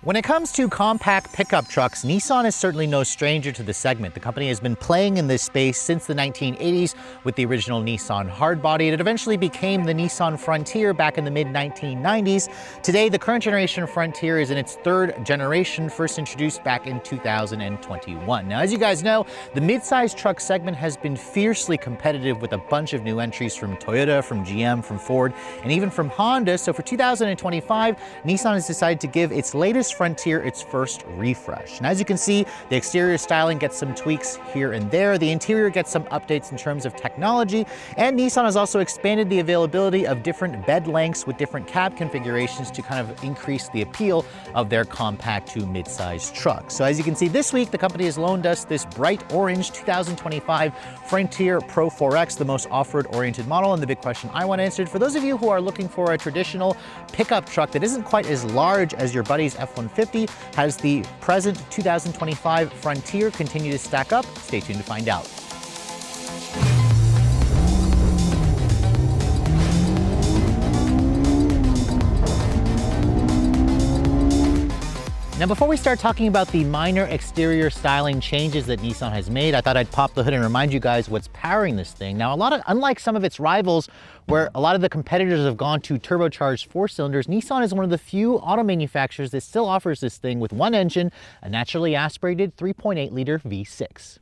When it comes to compact pickup trucks, Nissan is certainly no stranger to the segment. The company has been playing in this space since the 1980s with the original Nissan hardbody. It eventually became the Nissan Frontier back in the mid-1990s. Today, the current generation Frontier is in its third generation, first introduced back in 2021. Now, as you guys know, the midsize truck segment has been fiercely competitive with a bunch of new entries from Toyota, from GM, from Ford, and even from Honda. So for 2025, Nissan has decided to give its latest Frontier its first refresh. And as you can see, the exterior styling gets some tweaks here and there. The interior gets some updates in terms of technology, and Nissan has also expanded the availability of different bed lengths with different cab configurations to kind of increase the appeal of their compact to mid-size trucks. So as you can see, this week the company has loaned us this bright orange 2025 Frontier Pro-4X, the most off-road oriented model. And the big question I want answered, for those of you who are looking for a traditional pickup truck that isn't quite as large as your buddy's F-150, has the present 2025 Frontier continue to stack up? Stay tuned to find out. Now, before we start talking about the minor exterior styling changes that Nissan has made, I thought I'd pop the hood and remind you guys what's powering this thing. Now, unlike some of its rivals, where a lot of the competitors have gone to turbocharged 4 cylinders, Nissan is one of the few auto manufacturers that still offers this thing with one engine, a naturally aspirated 3.8 liter V6.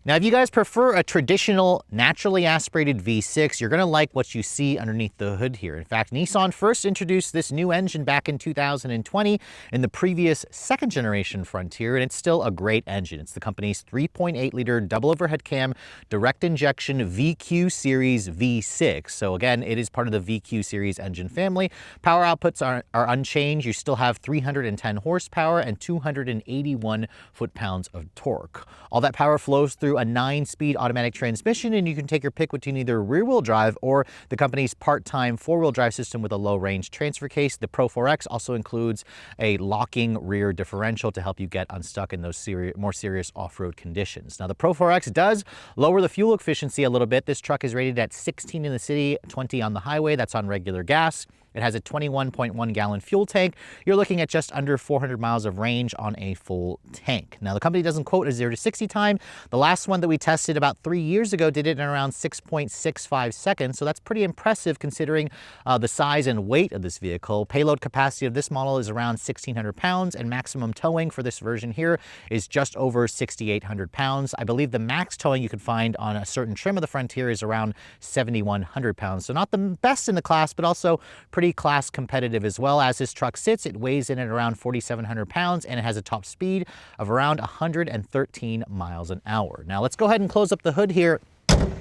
Now, if you guys prefer a traditional naturally aspirated V6, you're gonna like what you see underneath the hood here. In fact, Nissan first introduced this new engine back in 2020 in the previous second generation Frontier, and it's still a great engine. It's the company's 3.8 liter double overhead cam, direct injection VQ series V6. So again, it is part of the VQ series engine family. Power outputs are unchanged. You still have 310 horsepower and 281 foot-pounds of torque. All that power flows through a 9-speed automatic transmission, and you can take your pick between either rear-wheel drive or the company's part-time 4-wheel drive system with a low-range transfer case. The Pro-4X also includes a locking rear differential to help you get unstuck in those more serious off-road conditions. Now, the Pro-4X does lower the fuel efficiency a little bit. This truck is rated at 16 in the city, 20 on the highway. That's on regular gas. It has a 21.1 gallon fuel tank. You're looking at just under 400 miles of range on a full tank. Now, the company doesn't quote a 0 to 60 time. The last one that we tested about 3 years ago did it in around 6.65 seconds. So that's pretty impressive considering the size and weight of this vehicle. Payload capacity of this model is around 1,600 pounds, and maximum towing for this version here is just over 6,800 pounds. I believe the max towing you could find on a certain trim of the Frontier is around 7,100 pounds. So not the best in the class, but also pretty class competitive as well. As this truck sits, it weighs in at around 4,700 pounds, and it has a top speed of around 113 miles an hour. Now let's go ahead and close up the hood here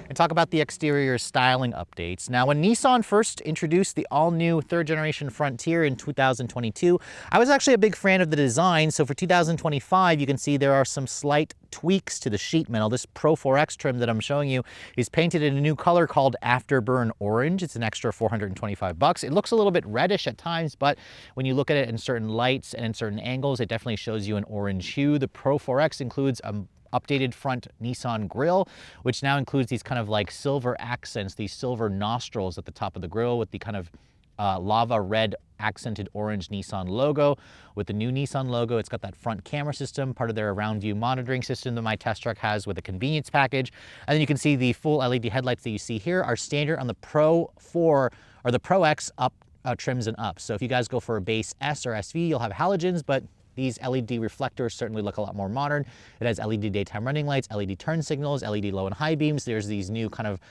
and talk about the exterior styling updates. Now, when Nissan first introduced the all-new third-generation Frontier in 2022, I was actually a big fan of the design. So for 2025, you can see there are some slight tweaks to the sheet metal. This Pro-4X trim that I'm showing you is painted in a new color called Afterburn Orange. It's an extra $425. It looks a little bit reddish at times, but when you look at it in certain lights and in certain angles, it definitely shows you an orange hue. The Pro-4X includes a updated front Nissan grille, which now includes these kind of like silver accents, these silver nostrils at the top of the grille with the kind of lava red accented orange Nissan logo. With the new Nissan logo, it's got that front camera system, part of their around view monitoring system that my test truck has with a convenience package. And then you can see the full LED headlights that you see here are standard on the Pro-4 or the Pro-X up trims and up. So if you guys go for a base S or SV, you'll have halogens, but these LED reflectors certainly look a lot more modern. It has LED daytime running lights, LED turn signals, LED low and high beams. There's these new kind of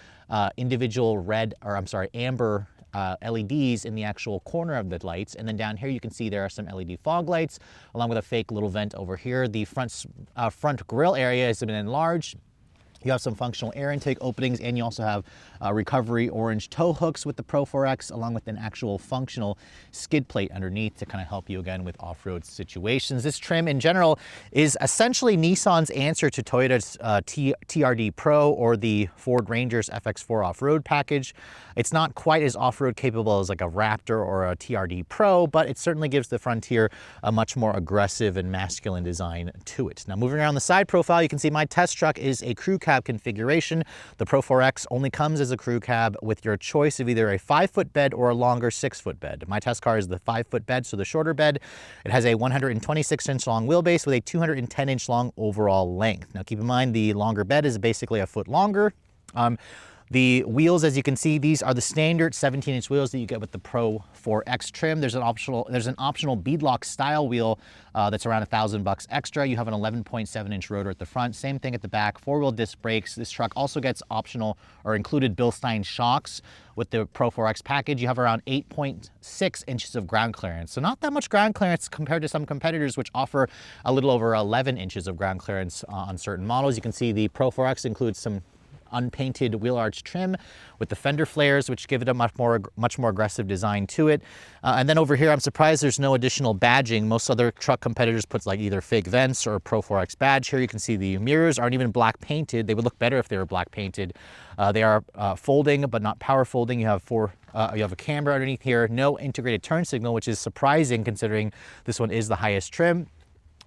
individual amber LEDs in the actual corner of the lights. And then down here you can see there are some LED fog lights along with a fake little vent over here. The front grille area has been enlarged. You have some functional air intake openings, and you also have recovery orange tow hooks with the Pro-4X, along with an actual functional skid plate underneath to kind of help you again with off-road situations. This trim in general is essentially Nissan's answer to Toyota's TRD Pro or the Ford Ranger's FX4 off-road package. It's not quite as off-road capable as like a Raptor or a TRD Pro, but it certainly gives the Frontier a much more aggressive and masculine design to it. Now, moving around the side profile, you can see my test truck is a crew cab cab configuration. The Pro-4X only comes as a crew cab with your choice of either a 5-foot bed or a longer 6-foot bed. My test car is the 5-foot bed, so the shorter bed. It has a 126-inch long wheelbase with a 210-inch long overall length. Now keep in mind the longer bed is basically a foot longer. The wheels, as you can see, these are the standard 17-inch wheels that you get with the Pro-4X trim. There's an optional beadlock style wheel that's around $1,000 extra. You have an 11.7-inch rotor at the front. Same thing at the back. 4-wheel disc brakes. This truck also gets optional or included Bilstein shocks with the Pro-4X package. You have around 8.6 inches of ground clearance. So not that much ground clearance compared to some competitors, which offer a little over 11 inches of ground clearance on certain models. You can see the Pro-4X includes some unpainted wheel arch trim with the fender flares, which give it a much more aggressive design to it. And then over here, I'm surprised there's no additional badging. Most other truck competitors put like either fake vents or a Pro-4X badge. Here you can see the mirrors aren't even black painted. They would look better if they were black painted. They are folding, but not power folding. You have you have a camera underneath here, no integrated turn signal, which is surprising considering this one is the highest trim.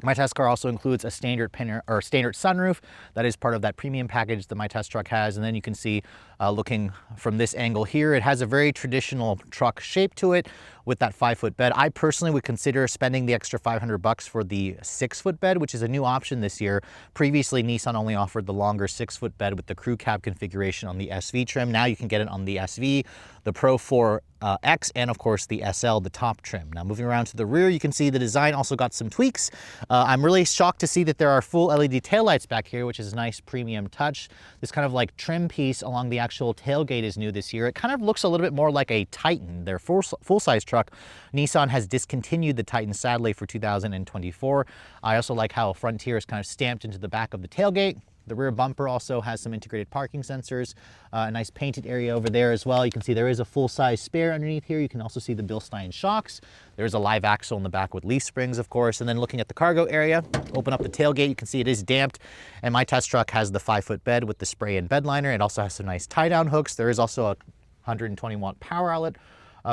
My test car also includes a standard sunroof. That is part of that premium package that my test truck has. And then you can see, looking from this angle here, it has a very traditional truck shape to it with that 5-foot bed. I personally would consider spending the extra $500 for the 6-foot bed, which is a new option this year. Previously, Nissan only offered the longer 6-foot bed with the crew cab configuration on the SV trim. Now you can get it on the SV, the Pro-4X, and of course the SL, the top trim. Now moving around to the rear, you can see the design also got some tweaks. I'm really shocked to see that there are full LED taillights back here, which is a nice premium touch. This kind of like trim piece along the actual tailgate is new this year. It kind of looks a little bit more like a Titan, their full-size truck. Nissan has discontinued the Titan, sadly, for 2024. I also like how Frontier is kind of stamped into the back of the tailgate. The rear bumper also has some integrated parking sensors, a nice painted area over there as well. You can see there is a full-size spare underneath here. You can also see the Bilstein shocks. There's a live axle in the back with leaf springs, of course. And then looking at the cargo area, open up the tailgate, you can see it is damped. And my test truck has the 5-foot bed with the spray-in bed liner. It also has some nice tie-down hooks. There is also a 120-watt power outlet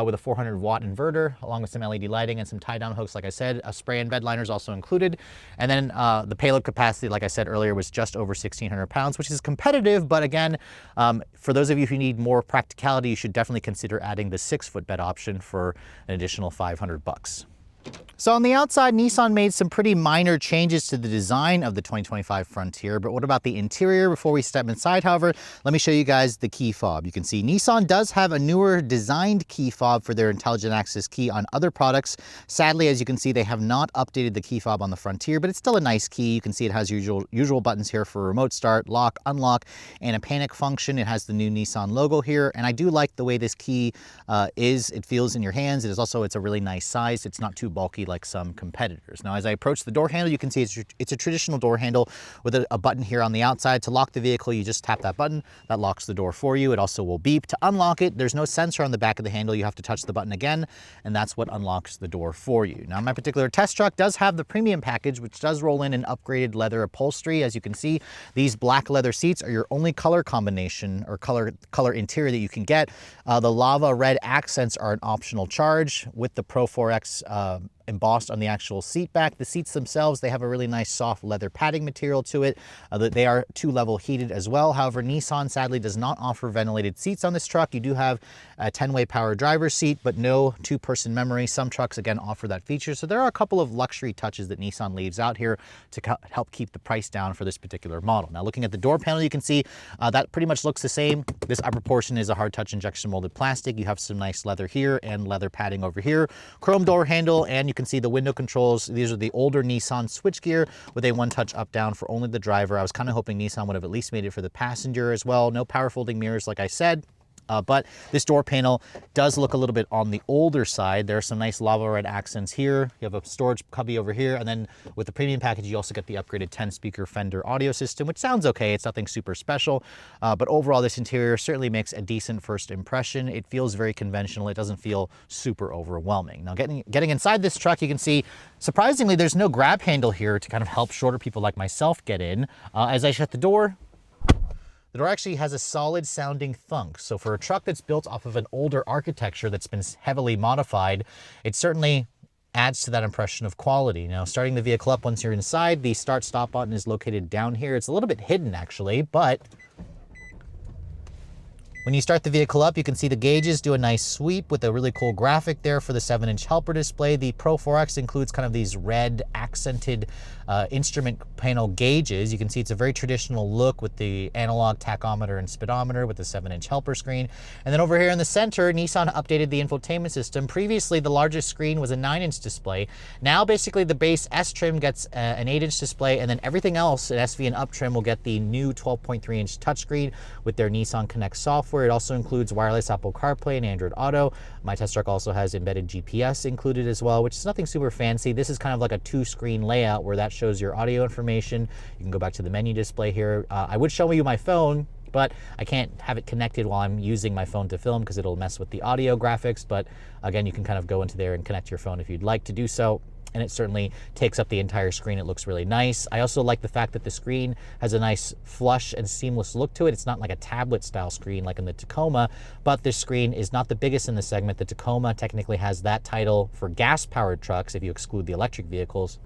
with a 400-watt inverter, along with some LED lighting and some tie-down hooks. Like I said, a spray-in bed liner is also included. And then the payload capacity, like I said earlier, was just over 1,600 pounds, which is competitive. But again, for those of you who need more practicality, you should definitely consider adding the 6-foot bed option for an additional $500. So on the outside, Nissan made some pretty minor changes to the design of the 2025 Frontier, but what about the interior? Before we step inside, however, let me show you guys the key fob. You can see Nissan does have a newer designed key fob for their intelligent access key on other products. Sadly, as you can see, they have not updated the key fob on the Frontier, but it's still a nice key. You can see it has usual buttons here for remote start, lock, unlock, and a panic function. It has the new Nissan logo here, and I do like the way this key it feels in your hands. It's a really nice size. It's not too bulky like some competitors. Now, as I approach the door handle, you can see it's a traditional door handle with a button here on the outside. To lock the vehicle, you just tap that button. That locks the door for you. It also will beep. To unlock it, there's no sensor on the back of the handle. You have to touch the button again, and that's what unlocks the door for you. Now, my particular test truck does have the premium package, which does roll in an upgraded leather upholstery. As you can see, these black leather seats are your only color combination or color interior that you can get. The lava red accents are an optional charge with the Pro-4X embossed on the actual seat back. The seats themselves, they have a really nice soft leather padding material to it. They are 2-level heated as well. However, Nissan sadly does not offer ventilated seats on this truck. You do have a 10-way power driver's seat, but no 2-person memory. Some trucks, again, offer that feature. So there are a couple of luxury touches that Nissan leaves out here to help keep the price down for this particular model. Now, looking at the door panel, you can see that pretty much looks the same. This upper portion is a hard touch injection molded plastic. You have some nice leather here and leather padding over here. Chrome door handle, and you can see the window controls. These are the older Nissan switchgear with a 1-touch up-down for only the driver. I was kind of hoping Nissan would have at least made it for the passenger as well. No power folding mirrors, like I said. But this door panel does look a little bit on the older side. There are some nice lava red accents here. You have a storage cubby over here. And then with the premium package, you also get the upgraded 10-speaker Fender audio system, which sounds okay. It's nothing super special. But overall, this interior certainly makes a decent first impression. It feels very conventional. It doesn't feel super overwhelming. Now, getting inside this truck, you can see, surprisingly, there's no grab handle here to kind of help shorter people like myself get in. As I shut the door actually has a solid sounding thunk. So for a truck that's built off of an older architecture that's been heavily modified, it certainly adds to that impression of quality. Now, starting the vehicle up once you're inside, the start-stop button is located down here. It's a little bit hidden actually, but when you start the vehicle up, you can see the gauges do a nice sweep with a really cool graphic there for the 7-inch helper display. The Pro-4X includes kind of these red accented instrument panel gauges. You can see it's a very traditional look with the analog tachometer and speedometer with the 7-inch helper screen. And then over here in the center, Nissan updated the infotainment system. Previously, the largest screen was a 9-inch display. Now, basically, the base S trim gets an 8-inch display, and then everything else in SV and up trim will get the new 12.3-inch touchscreen with their Nissan Connect software. It also includes wireless Apple CarPlay and Android Auto. My test truck also has embedded GPS included as well, which is nothing super fancy. This is kind of like a 2-screen layout where that shows your audio information. You can go back to the menu display here. I would show you my phone, but I can't have it connected while I'm using my phone to film because it'll mess with the audio graphics. But again, you can kind of go into there and connect your phone if you'd like to do so. And it certainly takes up the entire screen. It looks really nice. I also like the fact that the screen has a nice flush and seamless look to it. It's not like a tablet style screen like in the Tacoma, but this screen is not the biggest in the segment. The Tacoma technically has that title for gas powered trucks if you exclude the electric vehicles.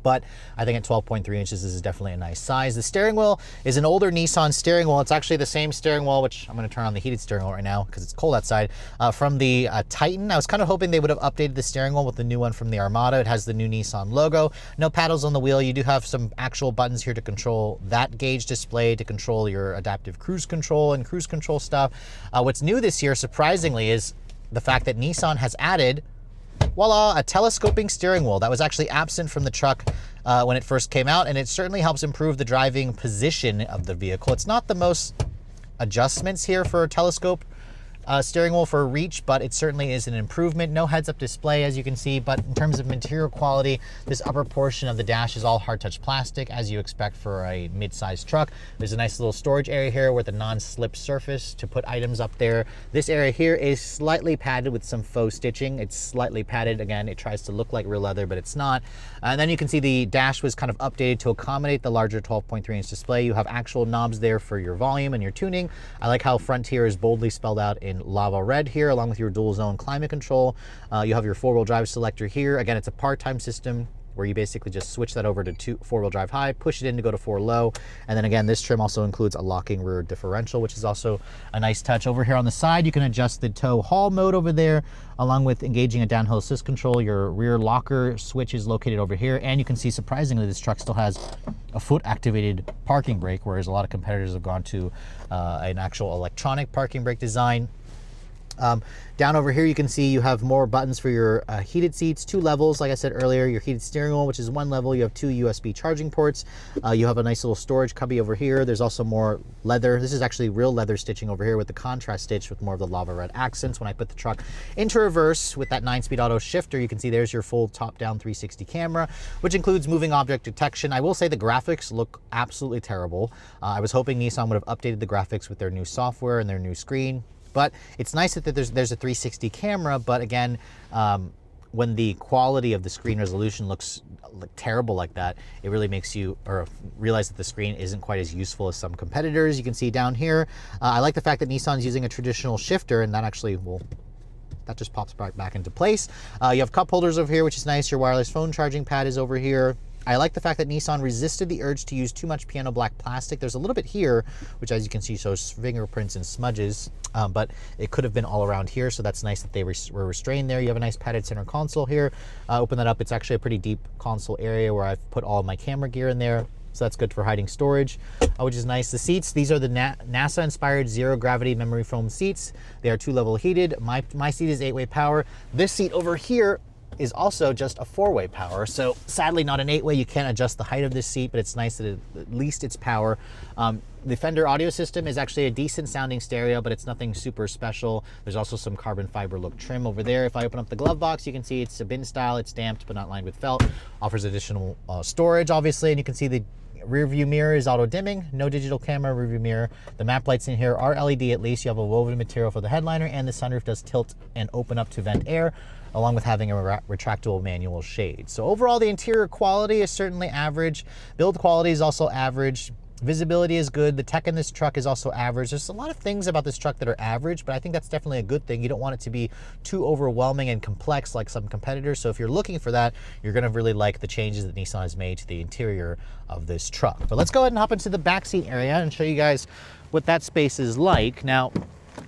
But I think at 12.3 inches, this is definitely a nice size. The steering wheel is an older Nissan steering wheel. It's actually the same steering wheel, which I'm going to turn on the heated steering wheel right now because it's cold outside, from the Titan. I was kind of hoping they would have updated the steering wheel with the new one from the Armada. It has the new Nissan logo. No paddles on the wheel. You do have some actual buttons here to control that gauge display, to control your adaptive cruise control and cruise control stuff. What's new this year, surprisingly, is the fact that Nissan has added, voila, a telescoping steering wheel. That was actually absent from the truck when it first came out, and it certainly helps improve the driving position of the vehicle. It's not the most adjustments here for a telescope steering wheel for reach, but it certainly is an improvement. No heads-up display, as you can see, but in terms of material quality, this upper portion of the dash is all hard-touch plastic, as you expect for a mid-sized truck. There's a nice little storage area here with a non-slip surface to put items up there. This area here is slightly padded with some faux stitching. It's slightly padded. Again, it tries to look like real leather, but it's not. And then you can see the dash was kind of updated to accommodate the larger 12.3-inch display. You have actual knobs there for your volume and your tuning. I like how Frontier is boldly spelled out in lava red here, along with your dual zone climate control. You have your 4-wheel drive selector here. Again, it's a part-time system where you basically just switch that over to 4-wheel drive high, push it in to go to 4 low. And then again, this trim also includes a locking rear differential, which is also a nice touch. Over here on the side, you can adjust the tow haul mode over there, along with engaging a downhill assist control. Your rear locker switch is located over here. And you can see, surprisingly, this truck still has a foot activated parking brake, whereas a lot of competitors have gone to an actual electronic parking brake design. Down over here, you can see you have more buttons for your heated seats, 2 levels. Like I said earlier, your heated steering wheel, which is 1 level. You have 2 USB charging ports. You have a nice little storage cubby over here. There's also more leather. This is actually real leather stitching over here with the contrast stitch with more of the lava red accents. When I put the truck into reverse with that 9-speed auto shifter, you can see there's your full top-down 360 camera, which includes moving object detection. I will say the graphics look absolutely terrible. I was hoping Nissan would have updated the graphics with their new software and their new screen. But it's nice that there's a 360 camera, but again, when the quality of the screen resolution looks terrible like that, it really makes you realize that the screen isn't quite as useful as some competitors. You can see down here, I like the fact that Nissan's using a traditional shifter, and that actually that just pops right back into place. You have cup holders over here, which is nice. Your wireless phone charging pad is over here. I like the fact that Nissan resisted the urge to use too much piano black plastic. There's a little bit here, which as you can see shows fingerprints and smudges, but it could have been all around here, so that's nice that they were restrained there. You have a nice padded center console here. Open that up, it's actually a pretty deep console area where I've put all of my camera gear in there, so that's good for hiding storage, which is nice. The seats, these are the NASA-inspired zero-gravity memory foam seats. They are 2-level heated. My seat is 8-way power. This seat over here is also just a 4-way power. So sadly not an 8-way. You can't adjust the height of this seat, but it's nice that at least it's power. The Fender audio system is actually a decent sounding stereo, but it's nothing super special. There's also some carbon fiber look trim over there. If I open up the glove box, you can see it's a bin style. It's damped, but not lined with felt. Offers additional storage, obviously, and you can see the rear view mirror is auto dimming, no digital camera rear view mirror. The map lights in here are LED at least. You have a woven material for the headliner, and the sunroof does tilt and open up to vent air, along with having a retractable manual shade. So overall, the interior quality is certainly average. Build quality is also average. Visibility is good. The tech in this truck is also average. There's a lot of things about this truck that are average, but I think that's definitely a good thing. You don't want it to be too overwhelming and complex like some competitors. So if you're looking for that, you're gonna really like the changes that Nissan has made to the interior of this truck. But let's go ahead and hop into the backseat area and show you guys what that space is like. Now,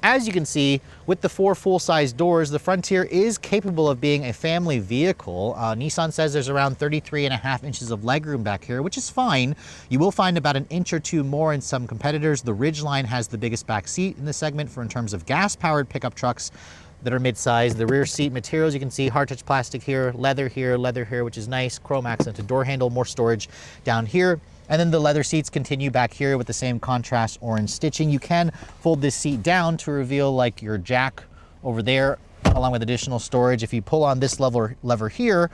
as you can see, with the 4 full-size doors, the Frontier is capable of being a family vehicle. Nissan says there's around 33.5 inches of legroom back here, which is fine. You will find about an inch or two more in some competitors. The Ridgeline has the biggest back seat in the segment in terms of gas-powered pickup trucks that are mid-size. The rear seat materials, you can see hard touch plastic here, leather here, which is nice, chrome accented door handle, more storage down here. And then the leather seats continue back here with the same contrast orange stitching. You can fold this seat down to reveal like your jack over there, along with additional storage. If you pull on this lever here,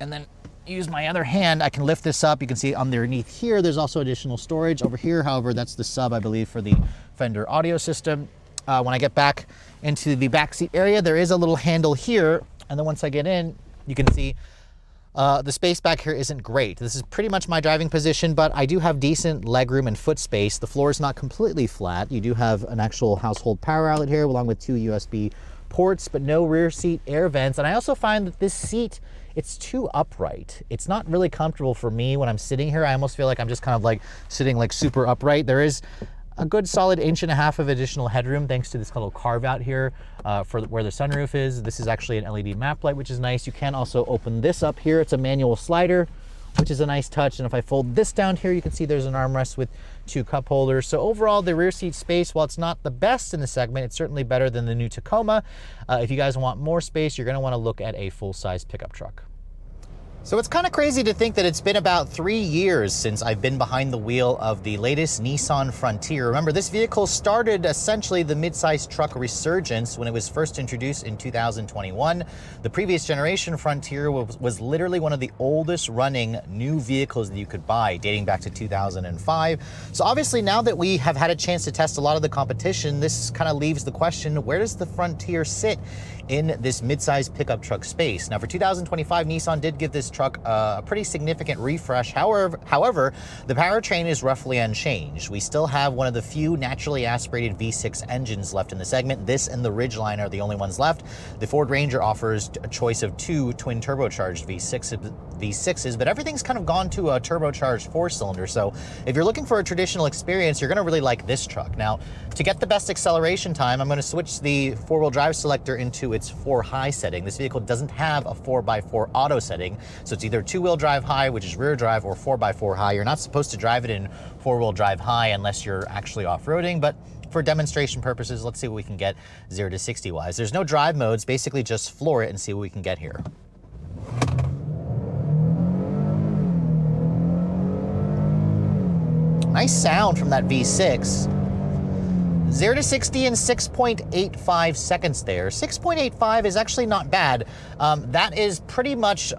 and then use my other hand, I can lift this up. You can see underneath here, there's also additional storage over here. However, that's the sub, I believe, for the Fender audio system. When I get back into the backseat area, there is a little handle here. And then once I get in, you can see the space back here isn't great. This is pretty much my driving position, but I do have decent legroom and foot space. The floor is not completely flat. You do have an actual household power outlet here along with 2 USB ports, but no rear seat air vents. And I also find that this seat, it's too upright. It's not really comfortable for me when I'm sitting here. I almost feel like I'm just kind of like sitting like super upright. There is a good solid 1.5 inches of additional headroom thanks to this little carve out here for where the sunroof is. This is actually an LED map light, which is nice. You can also open this up here. It's a manual slider, which is a nice touch. And if I fold this down here, you can see there's an armrest with 2 cup holders. So overall, the rear seat space, while it's not the best in the segment, it's certainly better than the new Tacoma. If you guys want more space, you're gonna wanna look at a full-size pickup truck. So it's kind of crazy to think that it's been about 3 years since I've been behind the wheel of the latest Nissan Frontier. Remember, this vehicle started essentially the midsize truck resurgence when it was first introduced in 2021. The previous generation Frontier was literally one of the oldest running new vehicles that you could buy, dating back to 2005. So obviously now that we have had a chance to test a lot of the competition, this kind of leaves the question, where does the Frontier sit in this midsize pickup truck space? Now for 2025, Nissan did give this truck a pretty significant refresh. However, the powertrain is roughly unchanged. We still have one of the few naturally aspirated V6 engines left in the segment. This and the Ridgeline are the only ones left. The Ford Ranger offers a choice of 2 twin turbocharged V6s, but everything's kind of gone to a turbocharged 4-cylinder. So if you're looking for a traditional experience, you're gonna really like this truck. Now, to get the best acceleration time, I'm gonna switch the 4-wheel drive selector into its 4 high setting. This vehicle doesn't have a 4x4 auto setting, so it's either 2-wheel drive high, which is rear drive, or 4x4 high. You're not supposed to drive it in 4-wheel drive high unless you're actually off-roading, but for demonstration purposes, let's see what we can get 0 to 60 wise. There's no drive modes, basically just floor it and see what we can get here. Nice sound from that V6. 0 to 60 in 6.85 seconds there. 6.85 is actually not bad. That is pretty much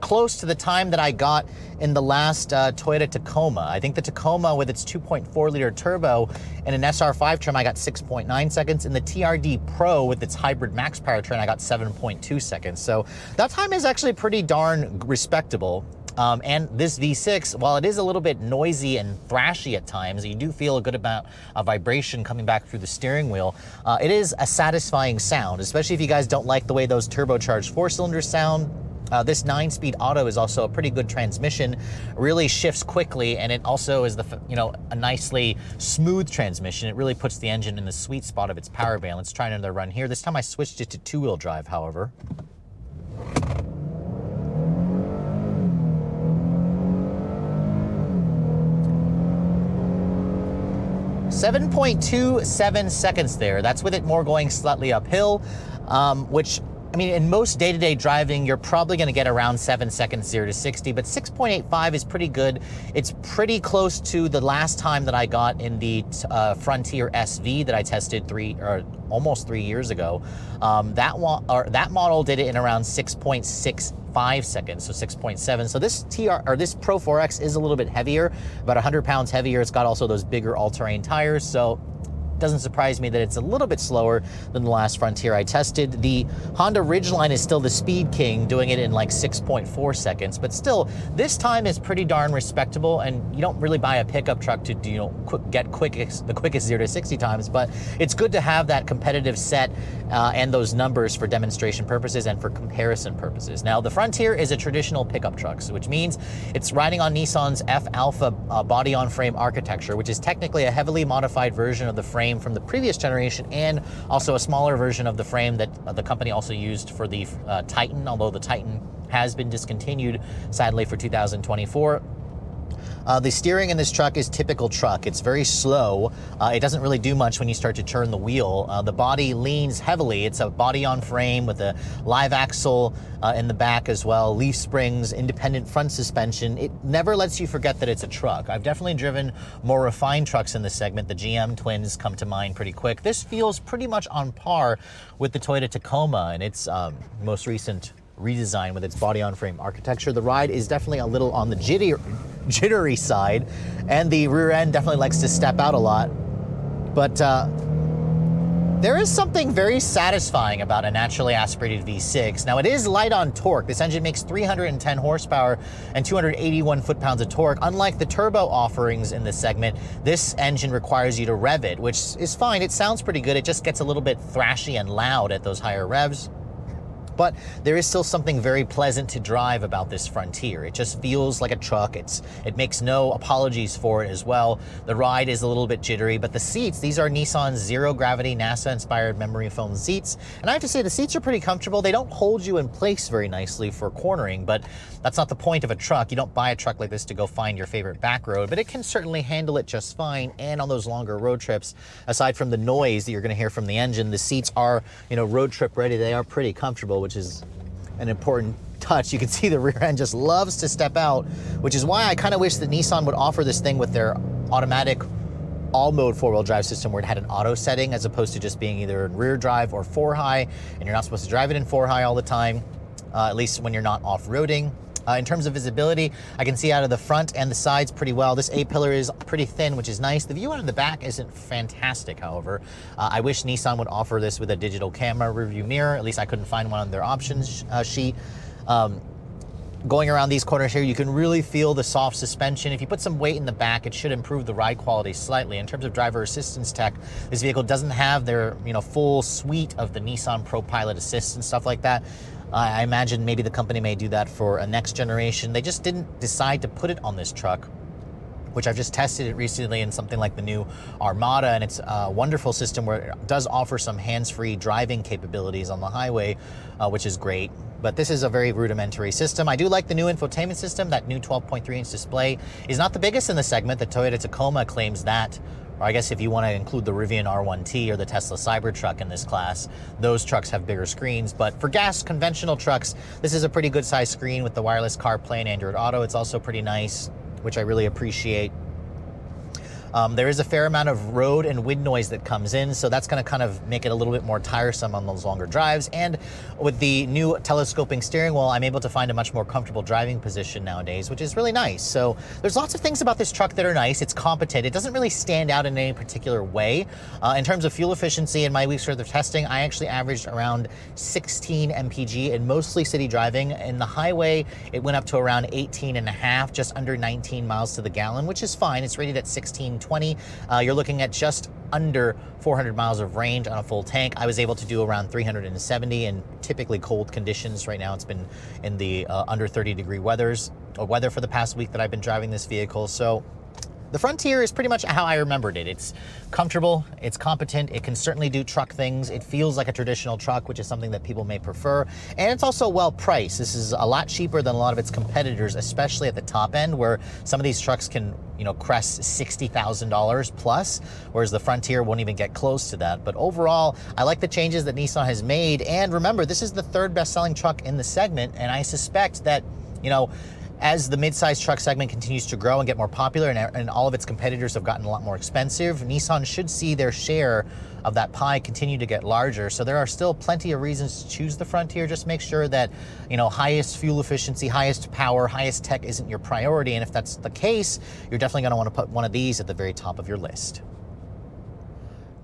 close to the time that I got in the last Toyota Tacoma. I think the Tacoma with its 2.4-liter turbo and an SR5 trim, I got 6.9 seconds. In the TRD Pro with its hybrid max powertrain, I got 7.2 seconds. So that time is actually pretty darn respectable. And this V6, while it is a little bit noisy and thrashy at times, you do feel a good amount of vibration coming back through the steering wheel. It is a satisfying sound, especially if you guys don't like the way those turbocharged 4-cylinders sound. This 9-speed auto is also a pretty good transmission, really shifts quickly, and it also is a nicely smooth transmission. It really puts the engine in the sweet spot of its power band. Let's try another run here. This time I switched it to 2-wheel drive, however. .27 seconds there. That's with it more going slightly uphill, which, I mean, in most day-to-day driving, you're probably gonna get around 7 seconds 0 to 60, but 6.85 is pretty good. It's pretty close to the last time that I got in the Frontier SV that I tested almost 3 years ago. That model did it in around 6.65 seconds, so 6.7. So this this Pro-4X is a little bit heavier, about 100 pounds heavier. It's got also those bigger all-terrain tires, so doesn't surprise me that it's a little bit slower than the last Frontier I tested. The Honda Ridgeline is still the speed king, doing it in like 6.4 seconds, but still, this time is pretty darn respectable, and you don't really buy a pickup truck to, you know, get the quickest 0 to 60 times, but it's good to have that competitive set and those numbers for demonstration purposes and for comparison purposes. Now, the Frontier is a traditional pickup truck, which means it's riding on Nissan's F-Alpha body-on-frame architecture, which is technically a heavily modified version of the frame from the previous generation, and also a smaller version of the frame that the company also used for the Titan, although the Titan has been discontinued, sadly, for 2024. The steering in this truck is typical truck. It's very slow. It doesn't really do much when you start to turn the wheel. The body leans heavily. It's a body on frame with a live axle in the back as well, leaf springs, independent front suspension. It never lets you forget that it's a truck. I've definitely driven more refined trucks in this segment. The GM Twins come to mind pretty quick. This feels pretty much on par with the Toyota Tacoma and its most recent redesign with its body-on-frame architecture. The ride is definitely a little on the jittery side, and the rear end definitely likes to step out a lot. But there is something very satisfying about a naturally aspirated V6. Now, it is light on torque. This engine makes 310 horsepower and 281 foot-pounds of torque. Unlike the turbo offerings in this segment, this engine requires you to rev it, which is fine. It sounds pretty good. It just gets a little bit thrashy and loud at those higher revs. But there is still something very pleasant to drive about this Frontier. It just feels like a truck. It makes no apologies for it as well. The ride is a little bit jittery, but the seats, these are Nissan's zero-gravity, NASA-inspired memory foam seats. And I have to say, the seats are pretty comfortable. They don't hold you in place very nicely for cornering, but that's not the point of a truck. You don't buy a truck like this to go find your favorite back road, but it can certainly handle it just fine. And on those longer road trips, aside from the noise that you're gonna hear from the engine, the seats are, you know, road trip ready. They are pretty comfortable, which is an important touch. You can see the rear end just loves to step out, which is why I kind of wish that Nissan would offer this thing with their automatic all-mode four-wheel drive system where it had an auto setting as opposed to just being either in rear drive or four high, and you're not supposed to drive it in four high all the time, at least when you're not off-roading. In terms of visibility, I can see out of the front and the sides pretty well. This A-pillar is pretty thin, which is nice. The view out of the back isn't fantastic, however. I wish Nissan would offer this with a digital camera rearview mirror. At least I couldn't find one on their options sheet. Going around these corners here, you can really feel the soft suspension. If you put some weight in the back, it should improve the ride quality slightly. In terms of driver assistance tech, this vehicle doesn't have their full suite of the Nissan ProPilot Assist and stuff like that. I imagine maybe the company may do that for a next generation. They just didn't decide to put it on this truck, which I've just tested it recently in something like the new Armada, and it's a wonderful system where it does offer some hands-free driving capabilities on the highway, which is great. But this is a very rudimentary system. I do like the new infotainment system. That new 12.3-inch display is not the biggest in the segment. The Toyota Tacoma claims that, or I guess if you want to include the Rivian R1T or the Tesla Cybertruck in this class, those trucks have bigger screens. But for gas conventional trucks, this is a pretty good sized screen with the wireless CarPlay and Android Auto. It's also pretty nice, which I really appreciate. There is a fair amount of road and wind noise that comes in, so that's going to kind of make it a little bit more tiresome on those longer drives. And with the new telescoping steering wheel, I'm able to find a much more comfortable driving position nowadays, which is really nice. So there's lots of things about this truck that are nice. It's competent. It doesn't really stand out in any particular way. In terms of fuel efficiency, in my week's worth of testing, I actually averaged around 16 mpg in mostly city driving. In the highway, it went up to around 18.5, just under 19 miles to the gallon, which is fine. It's rated at 1620. You're looking at just under 400 miles of range on a full tank. I was able to do around 370 in typically cold conditions. Right now it's been in the under 30-degree weather for the past week that I've been driving this vehicle. So the Frontier is pretty much how I remembered it. It's comfortable, it's competent, it can certainly do truck things. It feels like a traditional truck, which is something that people may prefer. And it's also well priced. This is a lot cheaper than a lot of its competitors, especially at the top end, where some of these trucks can, crest $60,000 plus, whereas the Frontier won't even get close to that. But overall, I like the changes that Nissan has made. And remember, this is the third best-selling truck in the segment, and I suspect that, as the mid-size truck segment continues to grow and get more popular and all of its competitors have gotten a lot more expensive, Nissan should see their share of that pie continue to get larger. So there are still plenty of reasons to choose the Frontier. Just make sure that, highest fuel efficiency, highest power, highest tech isn't your priority. And if that's the case, you're definitely going to want to put one of these at the very top of your list.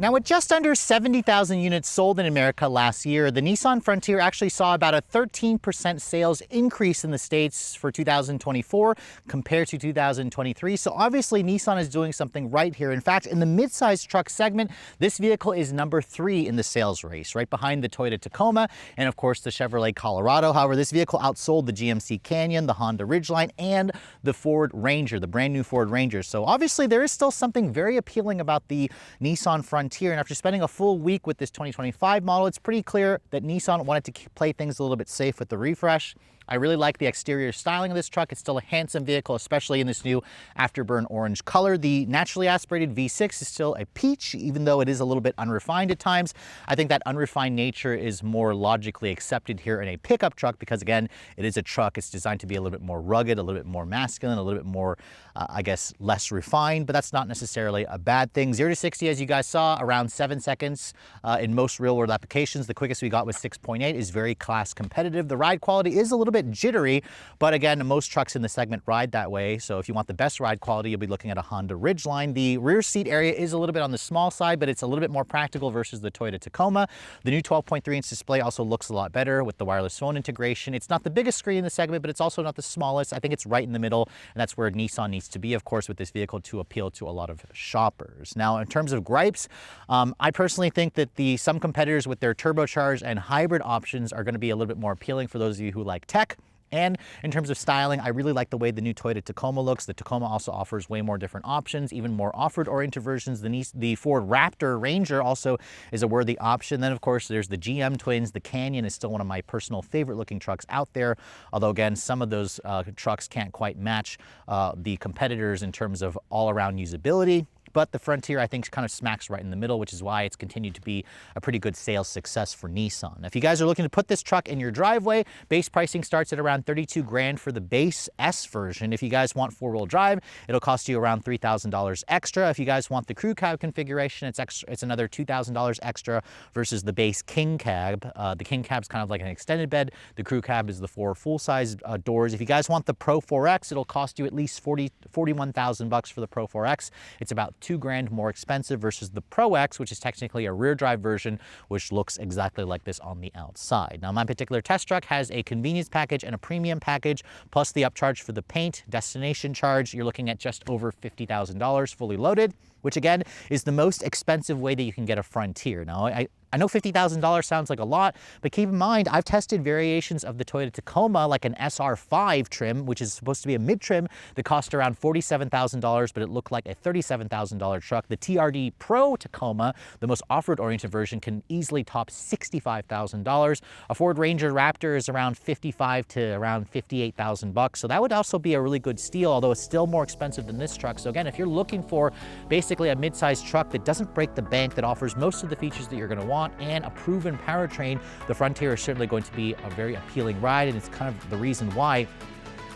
Now, with just under 70,000 units sold in America last year, the Nissan Frontier actually saw about a 13% sales increase in the States for 2024 compared to 2023. So obviously Nissan is doing something right here. In fact, in the midsize truck segment, this vehicle is number 3 in the sales race, right behind the Toyota Tacoma and of course the Chevrolet Colorado. However, this vehicle outsold the GMC Canyon, the Honda Ridgeline, and the Ford Ranger, the brand new Ford Ranger. So obviously there is still something very appealing about the Nissan Frontier. And after spending a full week with this 2025 model, it's pretty clear that Nissan wanted to play things a little bit safe with the refresh. I really like the exterior styling of this truck. It's still a handsome vehicle, especially in this new afterburn orange color. The naturally aspirated V6 is still a peach, even though it is a little bit unrefined at times. I think that unrefined nature is more logically accepted here in a pickup truck because, again, it is a truck. It's designed to be a little bit more rugged, a little bit more masculine, a little bit more, I guess, less refined, but that's not necessarily a bad thing. 0 to 60, as you guys saw, around 7 seconds in most real-world applications. The quickest we got was 6.8, is very class competitive. The ride quality is a little bit jittery, but again, most trucks in the segment ride that way. So if you want the best ride quality, you'll be looking at a Honda Ridgeline. The rear seat area is a little bit on the small side, but it's a little bit more practical versus the Toyota Tacoma. The new 12.3-inch display also looks a lot better with the wireless phone integration. It's not the biggest screen in the segment, but it's also not the smallest. I think it's right in the middle, and that's where Nissan needs to be, of course, with this vehicle to appeal to a lot of shoppers. Now, in terms of gripes, I personally think that some competitors with their turbocharged and hybrid options are going to be a little bit more appealing for those of you who like tech. And in terms of styling, I really like the way the new Toyota Tacoma looks. The Tacoma also offers way more different options, even more off-road oriented versions. The Ford Raptor Ranger also is a worthy option. Then, of course, there's the GM twins. The Canyon is still one of my personal favorite looking trucks out there. Although, again, some of those trucks can't quite match the competitors in terms of all-around usability. But the Frontier, I think, kind of smacks right in the middle, which is why it's continued to be a pretty good sales success for Nissan. If you guys are looking to put this truck in your driveway, base pricing starts at around $32 grand for the base S version. If you guys want four-wheel drive, it'll cost you around $3,000 extra. If you guys want the crew cab configuration, it's another $2,000 extra versus the base King Cab. The King Cab's kind of like an extended bed. The crew cab is the 4 full-size doors. If you guys want the Pro-4X, it'll cost you at least $41,000 for the Pro-4X. It's about $2 grand more expensive versus the Pro-X, which is technically a rear drive version, which looks exactly like this on the outside. Now, my particular test truck has a convenience package and a premium package, plus the upcharge for the paint, destination charge. You're looking at just over $50,000 fully loaded, which again is the most expensive way that you can get a Frontier. Now, I know $50,000 sounds like a lot, but keep in mind, I've tested variations of the Toyota Tacoma, like an SR5 trim, which is supposed to be a mid-trim that cost around $47,000, but it looked like a $37,000 truck. The TRD Pro Tacoma, the most off-road oriented version, can easily top $65,000. A Ford Ranger Raptor is around $55,000 to around $58,000. So that would also be a really good steal, although it's still more expensive than this truck. So again, if you're looking for basically a mid-sized truck that doesn't break the bank, that offers most of the features that you're going to want, and a proven powertrain, the Frontier is certainly going to be a very appealing ride, and it's kind of the reason why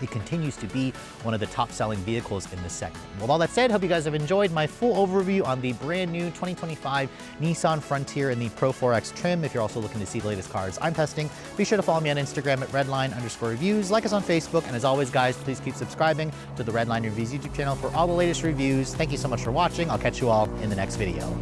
it continues to be one of the top-selling vehicles in this segment. With all that said, hope you guys have enjoyed my full overview on the brand new 2025 Nissan Frontier in the Pro-4X trim. If you're also looking to see the latest cars I'm testing, be sure to follow me on Instagram at Redline_reviews, like us on Facebook, and as always, guys, please keep subscribing to the Redline Reviews YouTube channel for all the latest reviews. Thank you so much for watching. I'll catch you all in the next video.